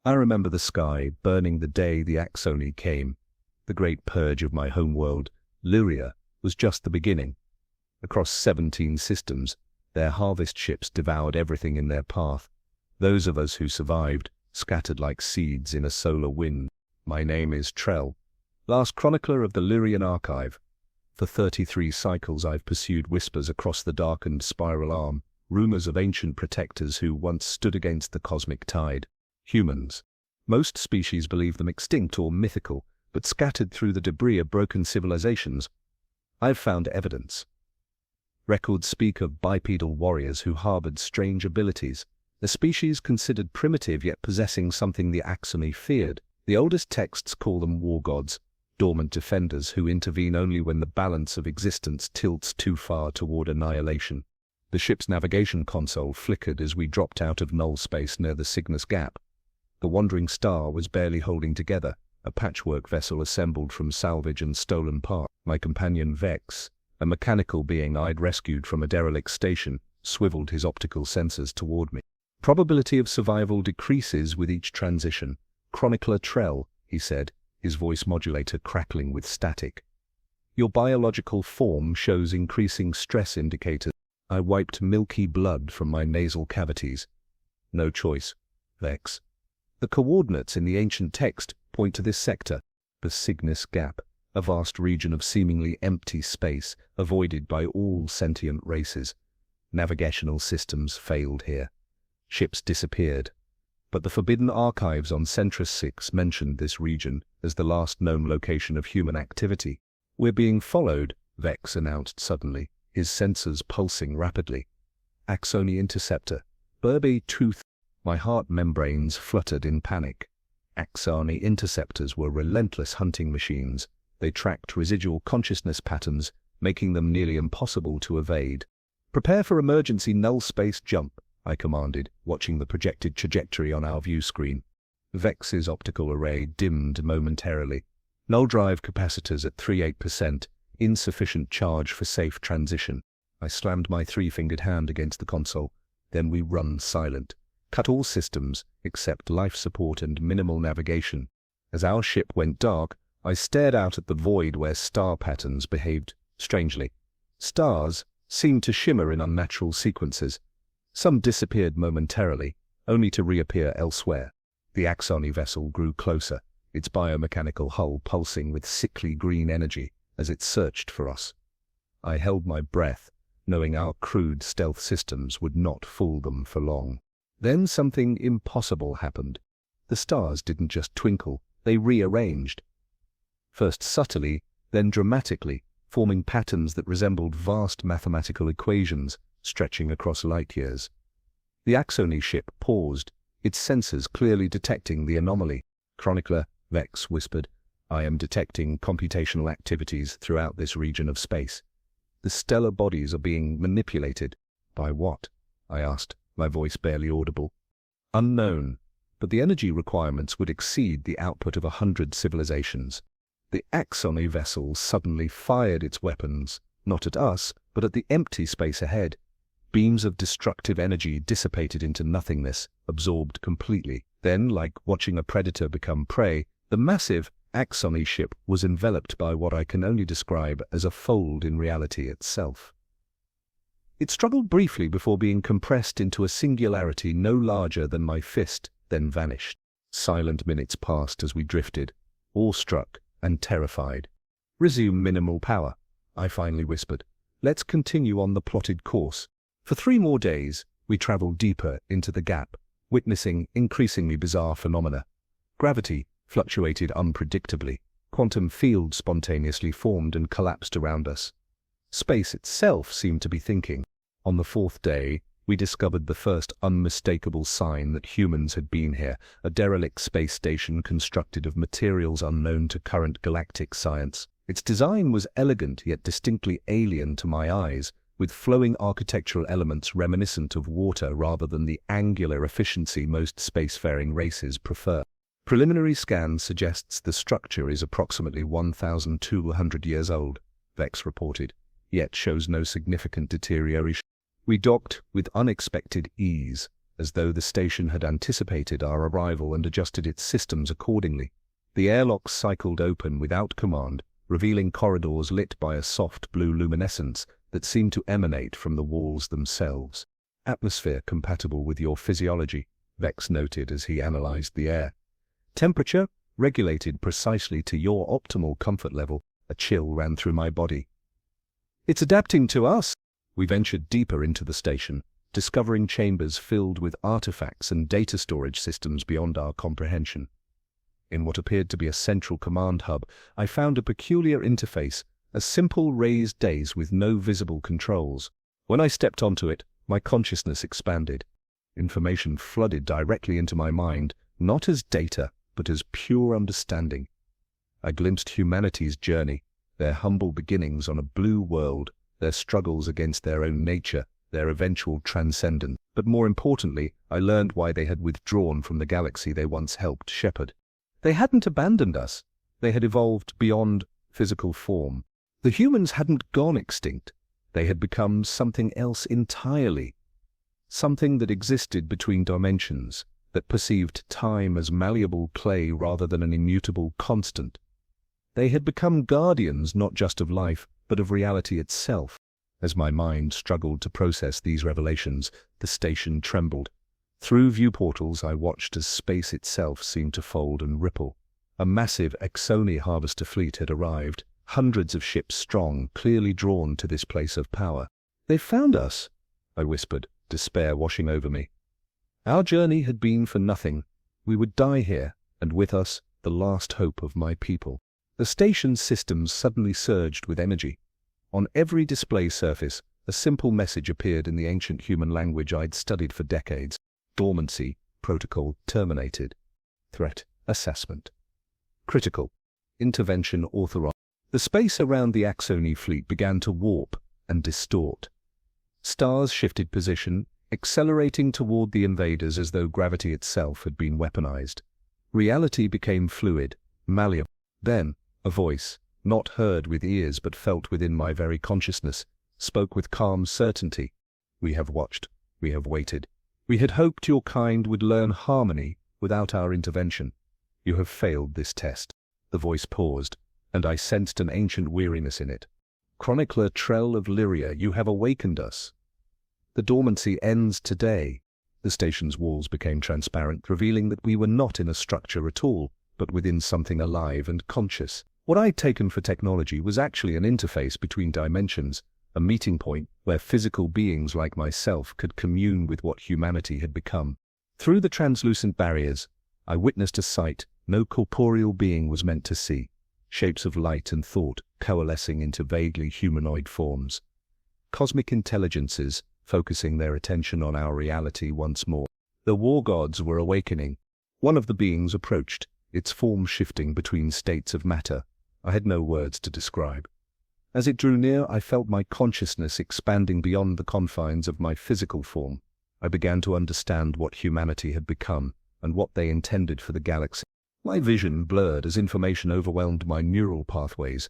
I remember the sky burning the day the Axoni came. The great purge of my homeworld, Lyria, was just the beginning. Across 17 systems, their harvest ships devoured everything in their path. Those of us who survived, scattered like seeds in a solar wind. My name is Trell, last chronicler of the Lyrian archive. For 33 cycles I've pursued whispers across the darkened spiral arm, rumors of ancient protectors who once stood against the cosmic tide. Humans. Most species believe them extinct or mythical, but scattered through the debris of broken civilizations. I've found evidence. Records speak of bipedal warriors who harbored strange abilities, a species considered primitive yet possessing something the Axoni feared. The oldest texts call them war gods, dormant defenders who intervene only when the balance of existence tilts too far toward annihilation. The ship's navigation console flickered as we dropped out of null space near the Cygnus Gap. The wandering star was barely holding together, a patchwork vessel assembled from salvage and stolen parts. My companion Vex, a mechanical being I'd rescued from a derelict station, swiveled his optical sensors toward me. Probability of survival decreases with each transition. Chronicler Trell, he said, his voice modulator crackling with static. Your biological form shows increasing stress indicators. I wiped milky blood from my nasal cavities. No choice, Vex. The coordinates in the ancient text point to this sector, the Cygnus Gap, a vast region of seemingly empty space, avoided by all sentient races. Navigational systems failed here. Ships disappeared. But the forbidden archives on Centrus 6 mentioned this region as the last known location of human activity. We're being followed, Vex announced suddenly, his sensors pulsing rapidly. Axoni interceptor, Burby tooth. My heart membranes fluttered in panic. Axoni interceptors were relentless hunting machines. They tracked residual consciousness patterns, making them nearly impossible to evade. Prepare for emergency null space jump, I commanded, watching the projected trajectory on our view screen. Vex's optical array dimmed momentarily. Null drive capacitors at 38%, insufficient charge for safe transition. I slammed my three-fingered hand against the console. Then we run silent. Cut all systems, except life support and minimal navigation. As our ship went dark, I stared out at the void where star patterns behaved strangely. Stars seemed to shimmer in unnatural sequences. Some disappeared momentarily, only to reappear elsewhere. The Axoni vessel grew closer, its biomechanical hull pulsing with sickly green energy as it searched for us. I held my breath, knowing our crude stealth systems would not fool them for long. Then something impossible happened. The stars didn't just twinkle, they rearranged. First subtly, then dramatically, forming patterns that resembled vast mathematical equations stretching across light years. The Axoni ship paused, its sensors clearly detecting the anomaly. Chronicler, Vex whispered, I am detecting computational activities throughout this region of space. The stellar bodies are being manipulated. By what? I asked, my voice barely audible. Unknown, but the energy requirements would exceed the output of 100 civilizations. The Axoni vessel suddenly fired its weapons, not at us, but at the empty space ahead. Beams of destructive energy dissipated into nothingness, absorbed completely. Then, like watching a predator become prey, the massive Axoni ship was enveloped by what I can only describe as a fold in reality itself. It struggled briefly before being compressed into a singularity no larger than my fist, then vanished. Silent minutes passed as we drifted, awestruck and terrified. Resume minimal power, I finally whispered. Let's continue on the plotted course. For 3 more days, we traveled deeper into the gap, witnessing increasingly bizarre phenomena. Gravity fluctuated unpredictably. Quantum fields spontaneously formed and collapsed around us. Space itself seemed to be thinking. On the 4th day, we discovered the first unmistakable sign that humans had been here, a derelict space station constructed of materials unknown to current galactic science. Its design was elegant yet distinctly alien to my eyes, with flowing architectural elements reminiscent of water rather than the angular efficiency most spacefaring races prefer. Preliminary scan suggests the structure is approximately 1,200 years old, Vex reported, yet shows no significant deterioration. We docked with unexpected ease, as though the station had anticipated our arrival and adjusted its systems accordingly. The airlocks cycled open without command, revealing corridors lit by a soft blue luminescence that seemed to emanate from the walls themselves. "Atmosphere compatible with your physiology," Vex noted as he analyzed the air. "Temperature regulated precisely to your optimal comfort level." A chill ran through my body. "It's adapting to us." We ventured deeper into the station, discovering chambers filled with artifacts and data storage systems beyond our comprehension. In what appeared to be a central command hub, I found a peculiar interface, a simple raised dais with no visible controls. When I stepped onto it, my consciousness expanded. Information flooded directly into my mind, not as data, but as pure understanding. I glimpsed humanity's journey, their humble beginnings on a blue world, their struggles against their own nature, their eventual transcendence. But more importantly, I learned why they had withdrawn from the galaxy they once helped shepherd. They hadn't abandoned us. They had evolved beyond physical form. The humans hadn't gone extinct. They had become something else entirely. Something that existed between dimensions, that perceived time as malleable clay rather than an immutable constant. They had become guardians not just of life, but of reality itself. As my mind struggled to process these revelations, the station trembled. Through viewportals I watched as space itself seemed to fold and ripple. A massive Exoni harvester fleet had arrived, hundreds of ships strong, clearly drawn to this place of power. "They found us," I whispered, despair washing over me. "Our journey had been for nothing. We would die here, and with us, the last hope of my people." The station's systems suddenly surged with energy. On every display surface, a simple message appeared in the ancient human language I'd studied for decades. Dormancy, protocol terminated. Threat assessment. Critical. Intervention authorized. The space around the Axoni fleet began to warp and distort. Stars shifted position, accelerating toward the invaders as though gravity itself had been weaponized. Reality became fluid, malleable. Then, a voice, not heard with ears but felt within my very consciousness, spoke with calm certainty. "We have watched. We have waited. We had hoped your kind would learn harmony without our intervention. You have failed this test." The voice paused, and I sensed an ancient weariness in it. "Chronicler Trell of Lyria, you have awakened us. The dormancy ends today." The station's walls became transparent, revealing that we were not in a structure at all, but within something alive and conscious. What I'd taken for technology was actually an interface between dimensions, a meeting point where physical beings like myself could commune with what humanity had become. Through the translucent barriers, I witnessed a sight no corporeal being was meant to see, shapes of light and thought coalescing into vaguely humanoid forms. Cosmic intelligences focusing their attention on our reality once more. The war gods were awakening. One of the beings approached, its form shifting between states of matter. I had no words to describe. As it drew near, I felt my consciousness expanding beyond the confines of my physical form. I began to understand what humanity had become and what they intended for the galaxy. My vision blurred as information overwhelmed my neural pathways.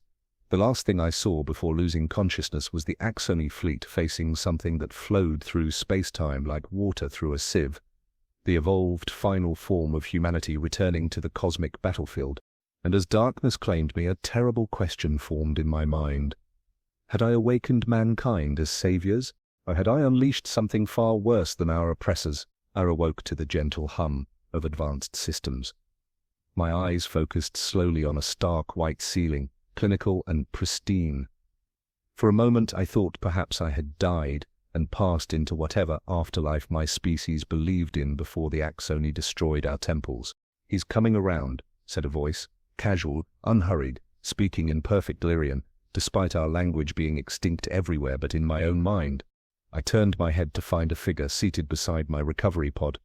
The last thing I saw before losing consciousness was the Axoni fleet facing something that flowed through space-time like water through a sieve. The evolved final form of humanity returning to the cosmic battlefield. And as darkness claimed me, a terrible question formed in my mind. Had I awakened mankind as saviors, or had I unleashed something far worse than our oppressors? I awoke to the gentle hum of advanced systems. My eyes focused slowly on a stark white ceiling, clinical and pristine. For a moment I thought perhaps I had died and passed into whatever afterlife my species believed in before the Axoni destroyed our temples. "He's coming around," said a voice, casual, unhurried, speaking in perfect Lyrian, despite our language being extinct everywhere but in my own mind. I turned my head to find a figure seated beside my recovery pod.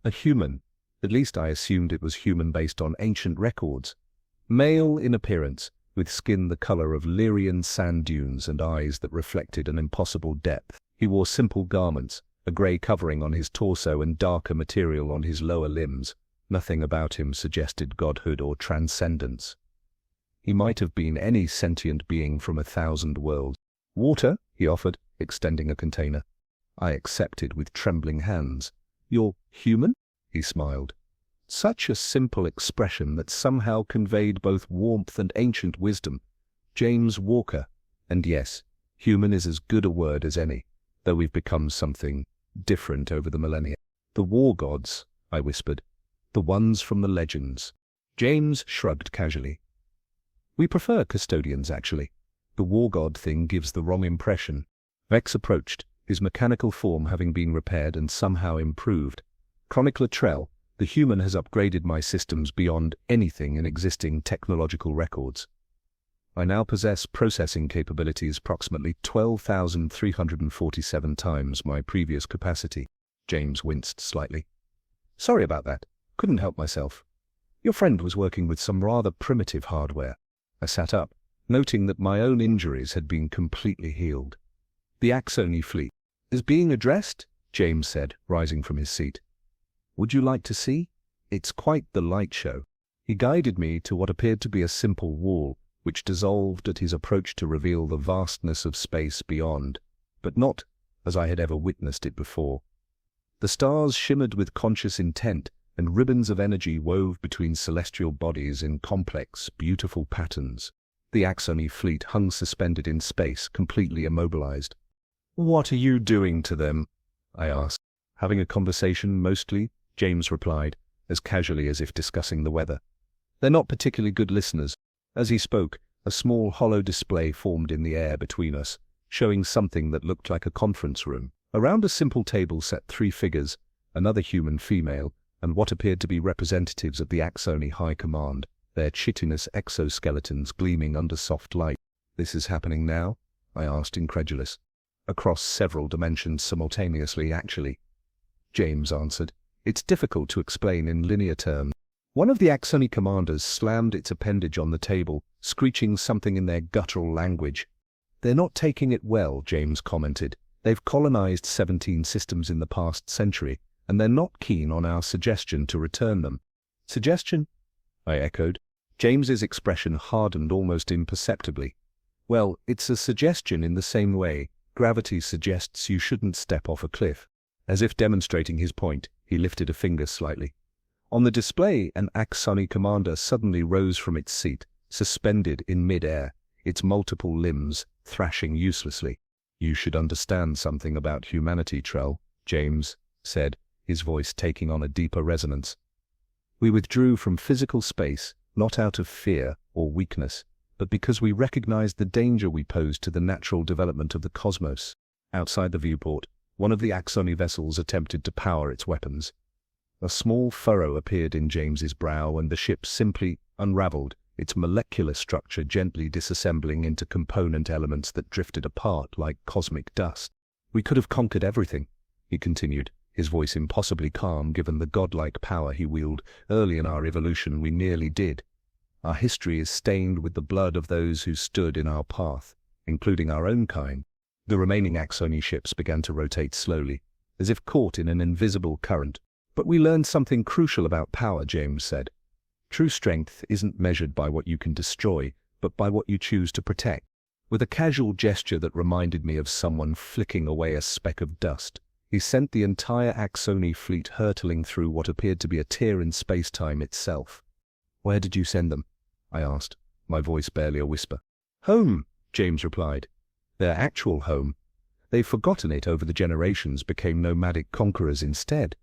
A human. At least I assumed it was human based on ancient records. Male in appearance, with skin the color of Lyrian sand dunes and eyes that reflected an impossible depth. He wore simple garments, a grey covering on his torso and darker material on his lower limbs. Nothing about him suggested godhood or transcendence. He might have been any sentient being from 1,000 worlds. "Water," he offered, extending a container. I accepted with trembling hands. "You're human?" he smiled. Such a simple expression that somehow conveyed both warmth and ancient wisdom. James Walker. And yes, human is as good a word as any, though we've become something different over the millennia. "The war gods," I whispered. "The ones from the legends." James shrugged casually. "We prefer custodians, actually. The war god thing gives the wrong impression." Vex approached, his mechanical form having been repaired and somehow improved. "Chronicler Trell, the human has upgraded my systems beyond anything in existing technological records. I now possess processing capabilities approximately 12,347 times my previous capacity." James winced slightly. "Sorry about that. Couldn't help myself. Your friend was working with some rather primitive hardware." I sat up, noting that my own injuries had been completely healed. "The Axoni fleet is being addressed," James said, rising from his seat. "Would you like to see? It's quite the light show." He guided me to what appeared to be a simple wall, which dissolved at his approach to reveal the vastness of space beyond, but not as I had ever witnessed it before. The stars shimmered with conscious intent, and ribbons of energy wove between celestial bodies in complex, beautiful patterns. The Axoni fleet hung suspended in space, completely immobilized. "What are you doing to them?" I asked. "Having a conversation, mostly," James replied, as casually as if discussing the weather. "They're not particularly good listeners." As he spoke, a small hollow display formed in the air between us, showing something that looked like a conference room. Around a simple table sat 3 figures, another human female, and what appeared to be representatives of the Axoni High Command, their chitinous exoskeletons gleaming under soft light. "This is happening now?" I asked, incredulous. "Across several dimensions simultaneously, actually," James answered. "It's difficult to explain in linear terms." One of the Axoni commanders slammed its appendage on the table, screeching something in their guttural language. "They're not taking it well," James commented. "They've colonized 17 systems in the past century, and they're not keen on our suggestion to return them." "Suggestion?" I echoed. James's expression hardened almost imperceptibly. "Well, it's a suggestion in the same way gravity suggests you shouldn't step off a cliff." As if demonstrating his point, he lifted a finger slightly. On the display, an Axoni commander suddenly rose from its seat, suspended in mid-air, its multiple limbs thrashing uselessly. "You should understand something about humanity, Trell," James said, his voice taking on a deeper resonance. "We withdrew from physical space, not out of fear or weakness, but because we recognized the danger we posed to the natural development of the cosmos." Outside the viewport, one of the Axoni vessels attempted to power its weapons. A small furrow appeared in James's brow, and the ship simply unraveled, its molecular structure gently disassembling into component elements that drifted apart like cosmic dust. "We could have conquered everything," he continued, his voice impossibly calm given the godlike power he wielded. "Early in our evolution we nearly did. Our history is stained with the blood of those who stood in our path, including our own kind." The remaining Axoni ships began to rotate slowly, as if caught in an invisible current. "But we learned something crucial about power," James said. "True strength isn't measured by what you can destroy, but by what you choose to protect." With a casual gesture that reminded me of someone flicking away a speck of dust, he sent the entire Axoni fleet hurtling through what appeared to be a tear in space-time itself. "Where did you send them?" I asked, my voice barely a whisper. "Home," James replied. "Their actual home. They've forgotten it over the generations, became nomadic conquerors instead.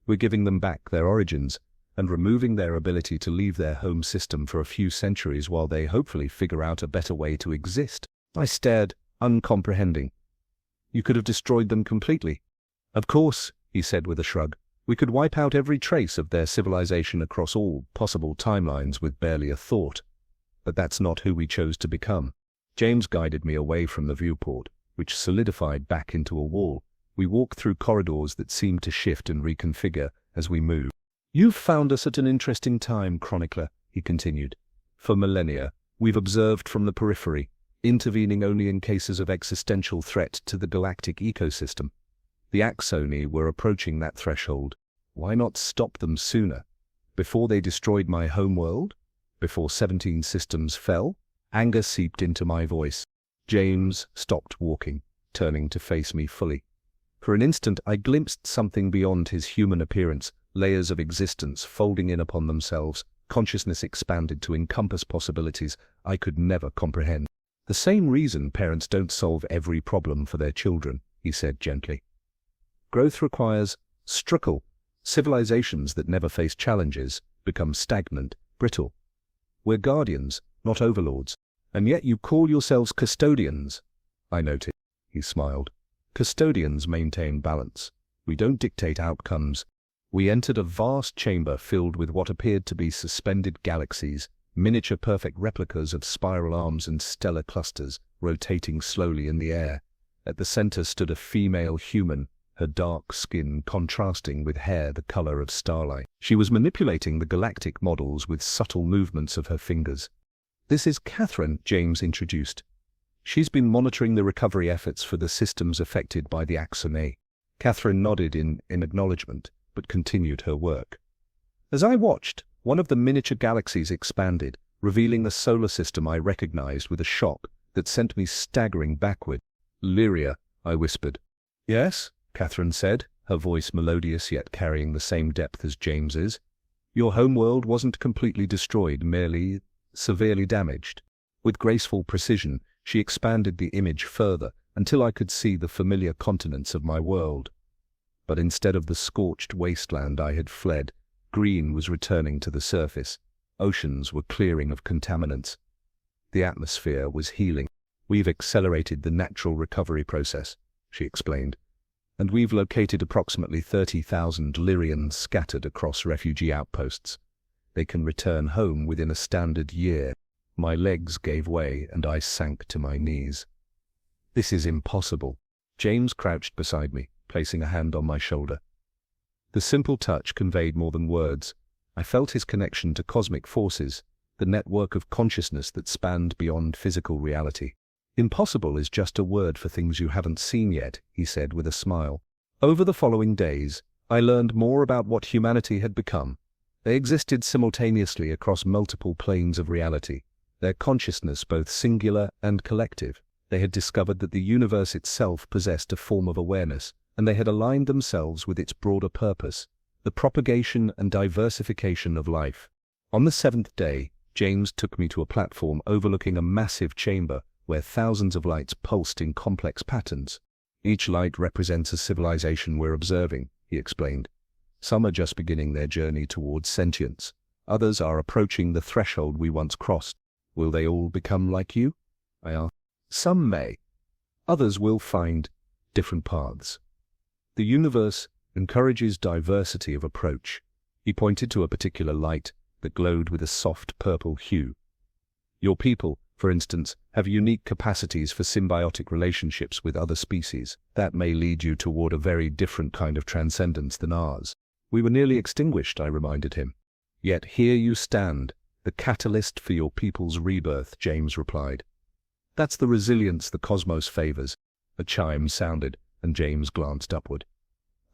We're giving them back their origins, and removing their ability to leave their home system for a few centuries while they hopefully figure out a better way to exist." I stared, uncomprehending. "You could have destroyed them completely." "Of course," he said with a shrug. "We could wipe out every trace of their civilization across all possible timelines with barely a thought. But that's not who we chose to become." James guided me away from the viewport, which solidified back into a wall. We walked through corridors that seemed to shift and reconfigure as we moved. "You've found us at an interesting time, Chronicler," he continued. "For millennia, we've observed from the periphery, intervening only in cases of existential threat to the galactic ecosystem. The Axoni were approaching that threshold. Why not stop them sooner? Before they destroyed my homeworld? Before 17 systems fell?" Anger seeped into my voice. James stopped walking, turning to face me fully. For an instant I glimpsed something beyond his human appearance, layers of existence folding in upon themselves, consciousness expanded to encompass possibilities I could never comprehend. The same reason parents don't solve every problem for their children, he said gently. Growth requires struggle. Civilizations that never face challenges become stagnant, brittle. We're guardians, not overlords, and yet you call yourselves custodians. I noted. He smiled. Custodians maintain balance. We don't dictate outcomes. We entered a vast chamber filled with what appeared to be suspended galaxies, miniature perfect replicas of spiral arms and stellar clusters, rotating slowly in the air. At the center stood a female human, her dark skin contrasting with hair the color of starlight. She was manipulating the galactic models with subtle movements of her fingers. This is Catherine, James introduced. She's been monitoring the recovery efforts for the systems affected by the Axonay. Catherine nodded in acknowledgement, but continued her work. As I watched, one of the miniature galaxies expanded, revealing a solar system I recognized with a shock that sent me staggering backward. Lyria, I whispered. Yes, Catherine said, her voice melodious yet carrying the same depth as James's. Your homeworld wasn't completely destroyed, merely severely damaged. With graceful precision, she expanded the image further until I could see the familiar continents of my world. But instead of the scorched wasteland I had fled, green was returning to the surface. Oceans were clearing of contaminants. The atmosphere was healing. We've accelerated the natural recovery process, she explained, and we've located approximately 30,000 Lyrians scattered across refugee outposts. They can return home within a standard year. My legs gave way and I sank to my knees. This is impossible. James crouched beside me, placing a hand on my shoulder. The simple touch conveyed more than words. I felt his connection to cosmic forces, the network of consciousness that spanned beyond physical reality. Impossible is just a word for things you haven't seen yet, he said with a smile. Over the following days, I learned more about what humanity had become. They existed simultaneously across multiple planes of reality, their consciousness both singular and collective. They had discovered that the universe itself possessed a form of awareness, and they had aligned themselves with its broader purpose, the propagation and diversification of life. On the seventh day, James took me to a platform overlooking a massive chamber where thousands of lights pulsed in complex patterns. Each light represents a civilization we're observing, he explained. Some are just beginning their journey towards sentience. Others are approaching the threshold we once crossed. Will they all become like you? I asked. Some may. Others will find different paths. The universe encourages diversity of approach. He pointed to a particular light that glowed with a soft purple hue. Your people, for instance, have unique capacities for symbiotic relationships with other species. That may lead you toward a very different kind of transcendence than ours. We were nearly extinguished, I reminded him. Yet here you stand, the catalyst for your people's rebirth, James replied. That's the resilience the cosmos favors. A chime sounded, and James glanced upward.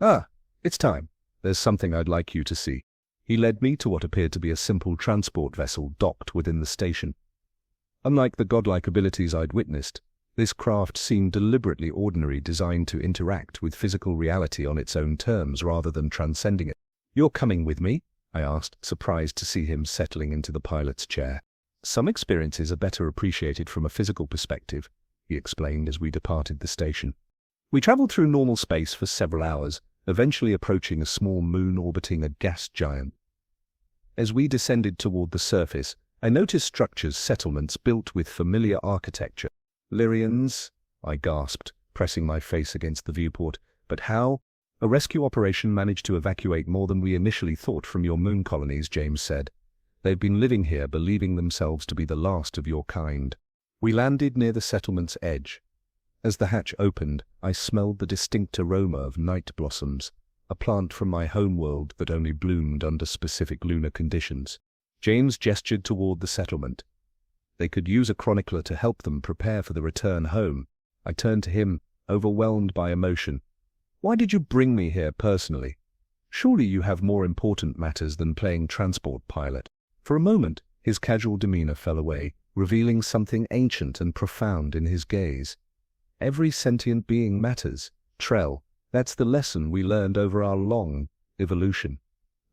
Ah, it's time. There's something I'd like you to see. He led me to what appeared to be a simple transport vessel docked within the station. Unlike the godlike abilities I'd witnessed, this craft seemed deliberately ordinary, designed to interact with physical reality on its own terms rather than transcending it. You're coming with me? I asked, surprised to see him settling into the pilot's chair. Some experiences are better appreciated from a physical perspective, he explained as we departed the station. We traveled through normal space for several hours, eventually approaching a small moon orbiting a gas giant. As we descended toward the surface, I noticed structures, settlements built with familiar architecture. Lyrians, I gasped, pressing my face against the viewport. But how? A rescue operation managed to evacuate more than we initially thought from your moon colonies, James said. They've been living here believing themselves to be the last of your kind. We landed near the settlement's edge. As the hatch opened, I smelled the distinct aroma of night blossoms, a plant from my homeworld that only bloomed under specific lunar conditions. James gestured toward the settlement. They could use a chronicler to help them prepare for the return home. I turned to him, overwhelmed by emotion. Why did you bring me here personally? Surely you have more important matters than playing transport pilot. For a moment, his casual demeanor fell away, revealing something ancient and profound in his gaze. Every sentient being matters, Trell, That's the lesson we learned over our long evolution.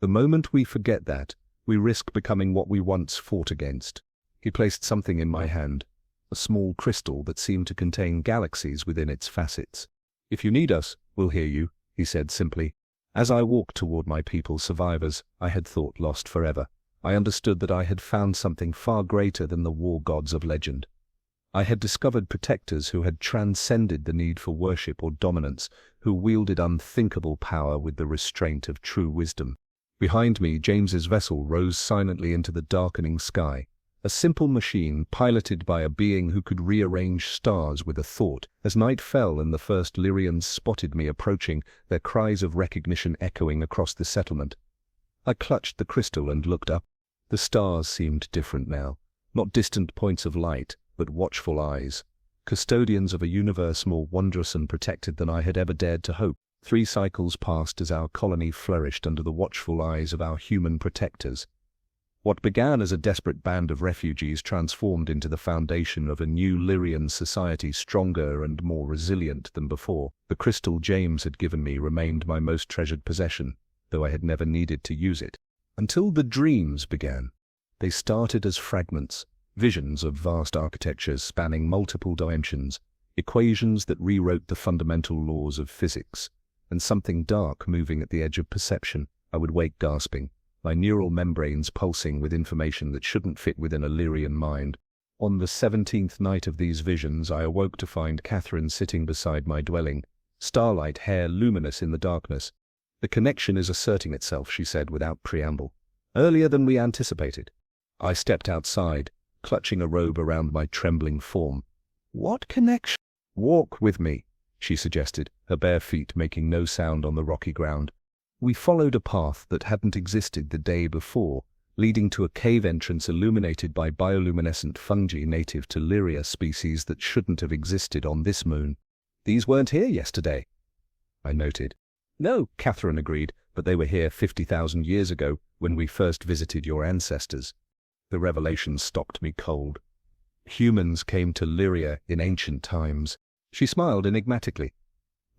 The moment we forget that, we risk becoming what we once fought against. He placed something in my hand, a small crystal that seemed to contain galaxies within its facets. "If you need us, we'll hear you," he said simply. As I walked toward my people, survivors I had thought lost forever, I understood that I had found something far greater than the war gods of legend. I had discovered protectors who had transcended the need for worship or dominance, who wielded unthinkable power with the restraint of true wisdom. Behind me, James's vessel rose silently into the darkening sky, a simple machine piloted by a being who could rearrange stars with a thought. As night fell and the first Lyrians spotted me approaching, their cries of recognition echoing across the settlement, I clutched the crystal and looked up. The stars seemed different now, not distant points of light, but watchful eyes, custodians of a universe more wondrous and protected than I had ever dared to hope. 3 cycles passed as our colony flourished under the watchful eyes of our human protectors. What began as a desperate band of refugees transformed into the foundation of a new Lyrian society, stronger and more resilient than before. The crystal James had given me remained my most treasured possession, though I had never needed to use it. Until the dreams began. They started as fragments, visions of vast architectures spanning multiple dimensions, equations that rewrote the fundamental laws of physics, and something dark moving at the edge of perception. I would wake gasping, my neural membranes pulsing with information that shouldn't fit within a Lyrian mind. On the 17th night of these visions, I awoke to find Catherine sitting beside my dwelling, starlight hair luminous in the darkness. "The connection is asserting itself," she said without preamble. "Earlier than we anticipated." I stepped outside, clutching a robe around my trembling form. "What connection?" "Walk with me," she suggested, her bare feet making no sound on the rocky ground. We followed a path that hadn't existed the day before, leading to a cave entrance illuminated by bioluminescent fungi native to Lyria, species that shouldn't have existed on this moon. "These weren't here yesterday," I noted. "No," Catherine agreed, "but they were here 50,000 years ago when we first visited your ancestors." The revelation stopped me cold. Humans came to Lyria in ancient times. She smiled enigmatically.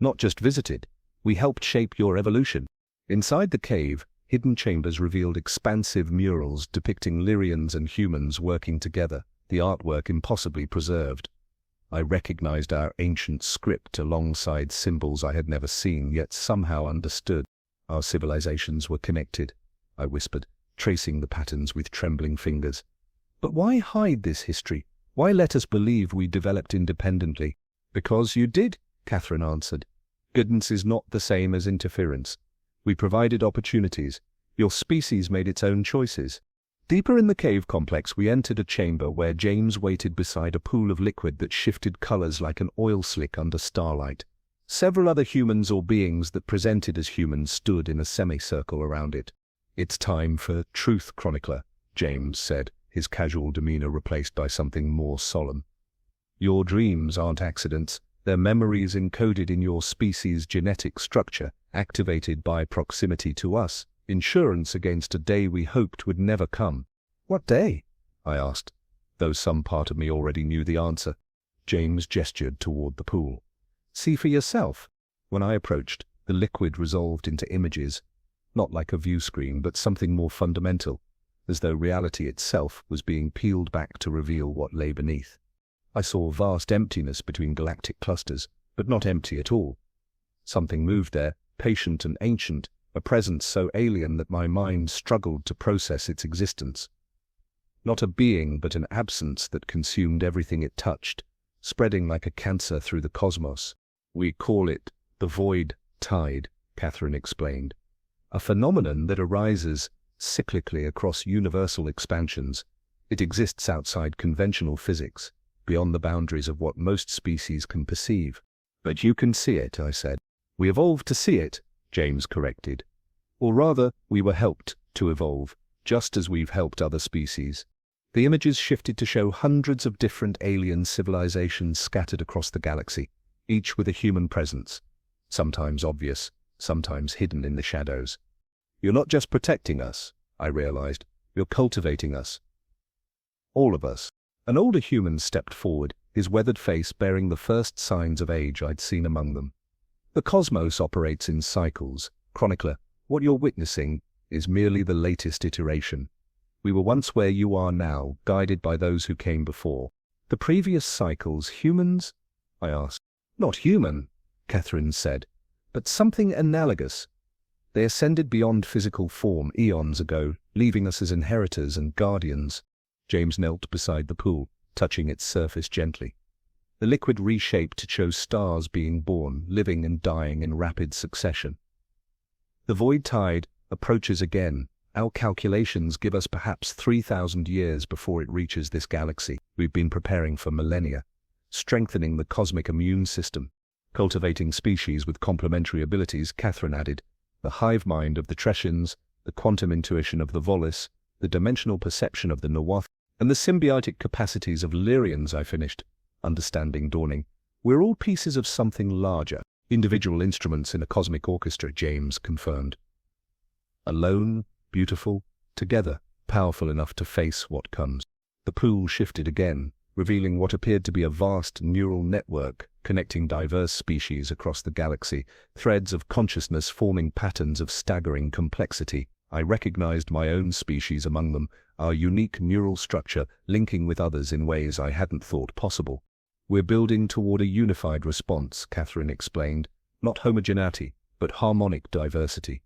"Not just visited, we helped shape your evolution." Inside the cave, hidden chambers revealed expansive murals depicting Lyrians and humans working together, the artwork impossibly preserved. I recognized our ancient script alongside symbols I had never seen, yet somehow understood. "Our civilizations were connected," I whispered, tracing the patterns with trembling fingers. "But why hide this history? Why let us believe we developed independently?" "Because you did," Catherine answered. "Guidance is not the same as interference. We provided opportunities. Your species made its own choices." Deeper in the cave complex, we entered a chamber where James waited beside a pool of liquid that shifted colors like an oil slick under starlight. Several other humans or beings that presented as humans stood in a semicircle around it. "It's time for truth, Chronicler," James said, his casual demeanor replaced by something more solemn. "Your dreams aren't accidents. They're memories encoded in your species' genetic structure, activated by proximity to us. Insurance against a day we hoped would never come." "What day?" I asked, though some part of me already knew the answer. James gestured toward the pool. "See for yourself." When I approached, the liquid resolved into images, not like a view screen, but something more fundamental, as though reality itself was being peeled back to reveal what lay beneath. I saw vast emptiness between galactic clusters, but not empty at all. Something moved there, patient and ancient, a presence so alien that my mind struggled to process its existence. Not a being, but an absence that consumed everything it touched, spreading like a cancer through the cosmos. "We call it the void tide," Catherine explained. "A phenomenon that arises cyclically across universal expansions. It exists outside conventional physics, beyond the boundaries of what most species can perceive." "But you can see it," I said. "We evolved to see it," James corrected. "Or rather, we were helped to evolve, just as we've helped other species." The images shifted to show hundreds of different alien civilizations scattered across the galaxy, each with a human presence, sometimes obvious, sometimes hidden in the shadows. "You're not just protecting us," I realized. "You're cultivating us. All of us." An older human stepped forward, his weathered face bearing the first signs of age I'd seen among them. The cosmos operates in cycles. Chronicler, what you're witnessing is merely the latest iteration. We were once where you are now, guided by those who came before. The previous cycles, humans? I asked. Not human, Catherine said, but something analogous. They ascended beyond physical form eons ago, leaving us as inheritors and guardians. James knelt beside the pool, touching its surface gently. The liquid reshaped to show stars being born, living and dying in rapid succession. The void tide approaches again. Our calculations give us perhaps 3,000 years before it reaches this galaxy. We've been preparing for millennia, strengthening the cosmic immune system, cultivating species with complementary abilities, Catherine added. The hive mind of the Treshans, the quantum intuition of the Volus, the dimensional perception of the Nawath, and the symbiotic capacities of Lyrians, I finished, understanding dawning. We're all pieces of something larger, individual instruments in a cosmic orchestra, James confirmed. Alone, beautiful, together, powerful enough to face what comes. The pool shifted again, revealing what appeared to be a vast neural network connecting diverse species across the galaxy, threads of consciousness forming patterns of staggering complexity. I recognized my own species among them, our unique neural structure linking with others in ways I hadn't thought possible. We're building toward a unified response, Catherine explained, not homogeneity, but harmonic diversity.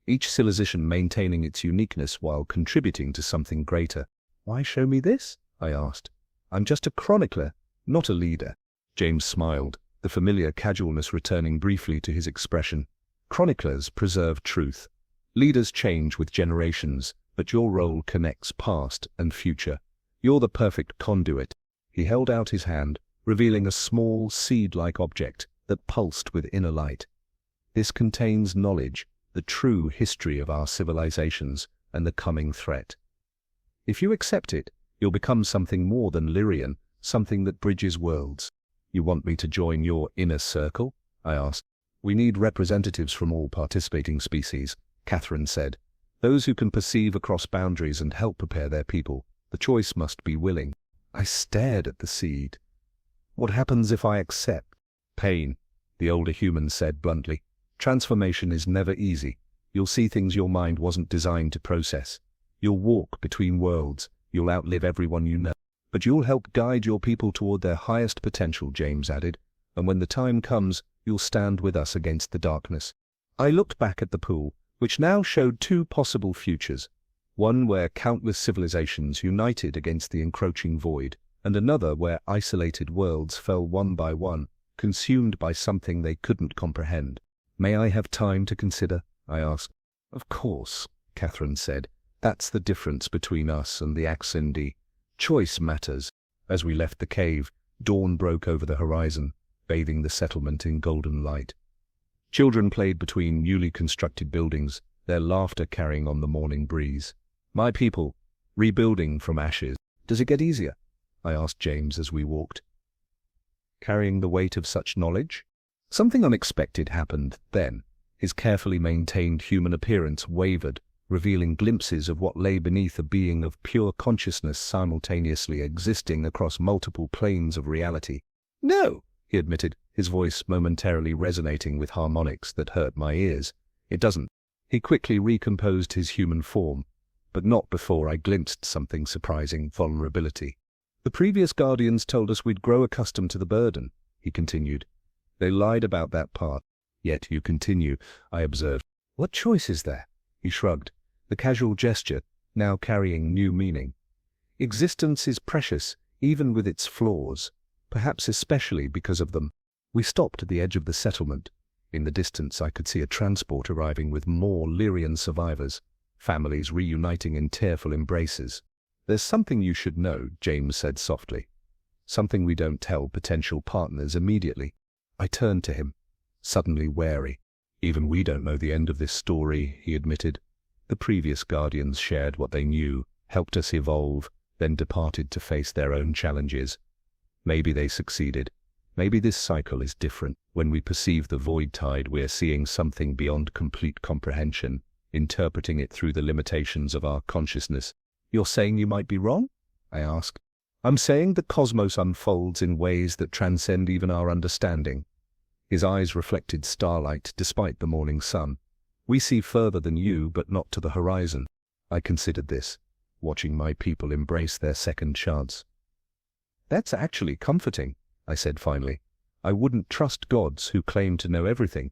Each civilization maintaining its uniqueness while contributing to something greater. Why show me this? I asked. I'm just a chronicler, not a leader. James smiled, the familiar casualness returning briefly to his expression. Chroniclers preserve truth. Leaders change with generations, but your role connects past and future. You're the perfect conduit. He held out his hand, revealing a small, seed-like object that pulsed with inner light. This contains knowledge, the true history of our civilizations and the coming threat. If you accept it, you'll become something more than Lyrian, something that bridges worlds. You want me to join your inner circle? I asked. We need representatives from all participating species, Catherine said. Those who can perceive across boundaries and help prepare their people. The choice must be willing. I stared at the seed. What happens if I accept? Pain, the older human said bluntly. Transformation is never easy. You'll see things your mind wasn't designed to process. You'll walk between worlds. You'll outlive everyone you know. But you'll help guide your people toward their highest potential, James added. And when the time comes, you'll stand with us against the darkness. I looked back at the pool, which now showed two possible futures. One where countless civilizations united against the encroaching void, and another where isolated worlds fell one by one, consumed by something they couldn't comprehend. May I have time to consider? I asked. Of course, Catherine said. That's the difference between us and the Axindi. Choice matters. As we left the cave, dawn broke over the horizon, bathing the settlement in golden light. Children played between newly constructed buildings, their laughter carrying on the morning breeze. My people, rebuilding from ashes. Does it get easier? I asked James as we walked. Carrying the weight of such knowledge? Something unexpected happened then. His carefully maintained human appearance wavered, revealing glimpses of what lay beneath a being of pure consciousness simultaneously existing across multiple planes of reality. No, he admitted, his voice momentarily resonating with harmonics that hurt my ears. It doesn't. He quickly recomposed his human form, but not before I glimpsed something surprising: vulnerability. The previous guardians told us we'd grow accustomed to the burden, he continued. They lied about that part. Yet you continue, I observed. What choice is there? He shrugged, the casual gesture now carrying new meaning. Existence is precious, even with its flaws, perhaps especially because of them. We stopped at the edge of the settlement. In the distance I could see a transport arriving with more Lyrian survivors, families reuniting in tearful embraces. There's something you should know, James said softly. Something we don't tell potential partners immediately. I turned to him, suddenly wary. Even we don't know the end of this story, he admitted. The previous guardians shared what they knew, helped us evolve, then departed to face their own challenges. Maybe they succeeded. Maybe this cycle is different. When we perceive the void tide, we're seeing something beyond complete comprehension, interpreting it through the limitations of our consciousness. You're saying you might be wrong? I asked. I'm saying the cosmos unfolds in ways that transcend even our understanding. His eyes reflected starlight despite the morning sun. "We see further than you, but not to the horizon." I considered this, watching my people embrace their second chance. "That's actually comforting," I said finally. "I wouldn't trust gods who claim to know everything."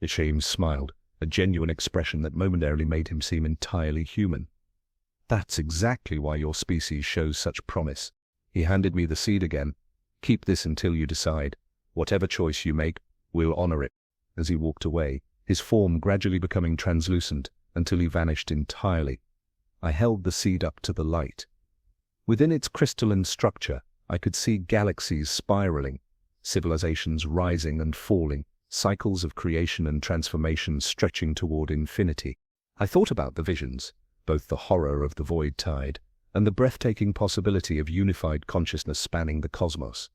Isham smiled, a genuine expression that momentarily made him seem entirely human. "That's exactly why your species shows such promise." He handed me the seed again. "Keep this until you decide. Whatever choice you make, we'll honor it." As he walked away, his form gradually becoming translucent until he vanished entirely. I held the seed up to the light. Within its crystalline structure, I could see galaxies spiraling, civilizations rising and falling, cycles of creation and transformation stretching toward infinity. I thought about the visions, both the horror of the void tide and the breathtaking possibility of unified consciousness spanning the cosmos.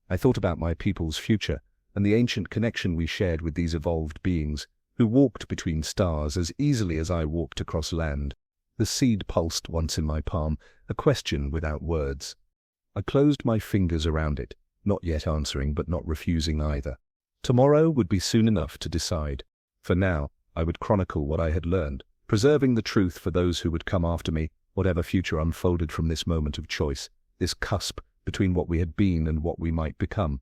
I thought about my people's future and the ancient connection we shared with these evolved beings who walked between stars as easily as I walked across land. The seed pulsed once in my palm, a question without words. I closed my fingers around it, not yet answering but not refusing either. Tomorrow would be soon enough to decide. For now, I would chronicle what I had learned, preserving the truth for those who would come after me, whatever future unfolded from this moment of choice, this cusp between what we had been and what we might become.